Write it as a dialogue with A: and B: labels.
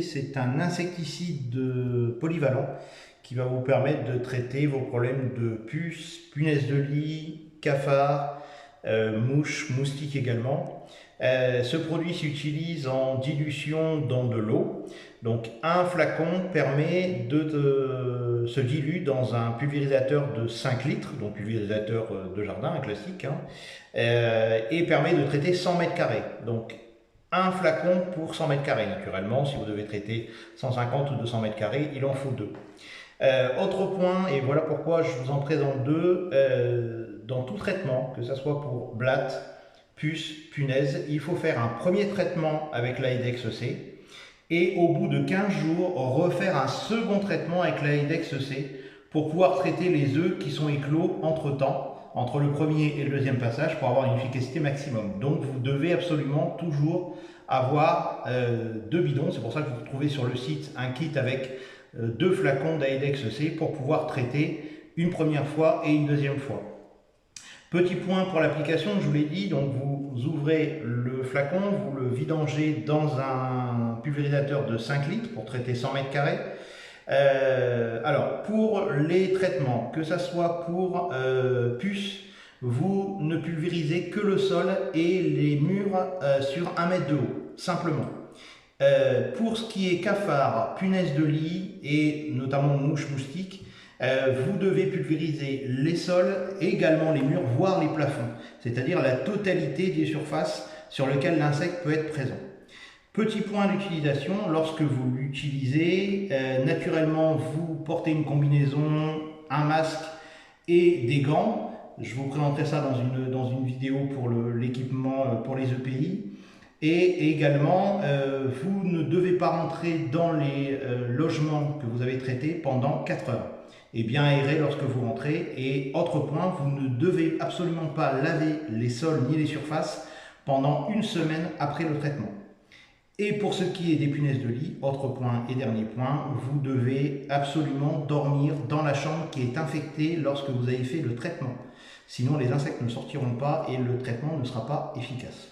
A: c'est un insecticide polyvalent qui va vous permettre de traiter vos problèmes de puces, punaises de lit, cafards, mouches, moustiques également. Ce produit s'utilise en dilution dans de l'eau. Donc un flacon permet se dilue dans un pulvérisateur de 5 litres, donc pulvérisateur de jardin, un classique, hein, et permet de traiter 100 mètres carrés. Donc un flacon pour 100 mètres carrés. Naturellement, si vous devez traiter 150 ou 200 mètres carrés, il en faut deux. Autre point, et voilà pourquoi je vous en présente deux, dans tout traitement, que ce soit pour blattes, puces, punaises, il faut faire un premier traitement avec l'Aedex C et au bout de 15 jours, refaire un second traitement avec l'Aedex C pour pouvoir traiter les œufs qui sont éclos entre-temps, entre le premier et le deuxième passage, pour avoir une efficacité maximum. Donc vous devez absolument toujours avoir deux bidons. C'est pour ça que vous trouvez sur le site un kit avec deux flacons d'Aedex C pour pouvoir traiter une première fois et une deuxième fois. Petit point pour l'application, je vous l'ai dit, donc vous ouvrez le flacon, vous le vidangez dans un pulvérisateur de 5 litres pour traiter 100 mètres carrés. Alors, pour les traitements, que ce soit pour puces, vous ne pulvérisez que le sol et les murs sur 1 mètre de haut, simplement. Pour ce qui est cafards, punaises de lit et notamment mouches, moustiques, vous devez pulvériser les sols et également les murs, voire les plafonds, c'est-à-dire la totalité des surfaces sur lesquelles l'insecte peut être présent. Petit point d'utilisation, lorsque vous l'utilisez, naturellement vous portez une combinaison, un masque et des gants. Je vous présenterai ça dans une vidéo pour l'équipement pour les EPI. Et également, vous ne devez pas rentrer dans les logements que vous avez traités pendant 4 heures. Et bien aérer lorsque vous rentrez. Et autre point, vous ne devez absolument pas laver les sols ni les surfaces pendant 1 semaine après le traitement. Et pour ce qui est des punaises de lit, autre point et dernier point, vous devez absolument dormir dans la chambre qui est infectée lorsque vous avez fait le traitement. Sinon les insectes ne sortiront pas et le traitement ne sera pas efficace.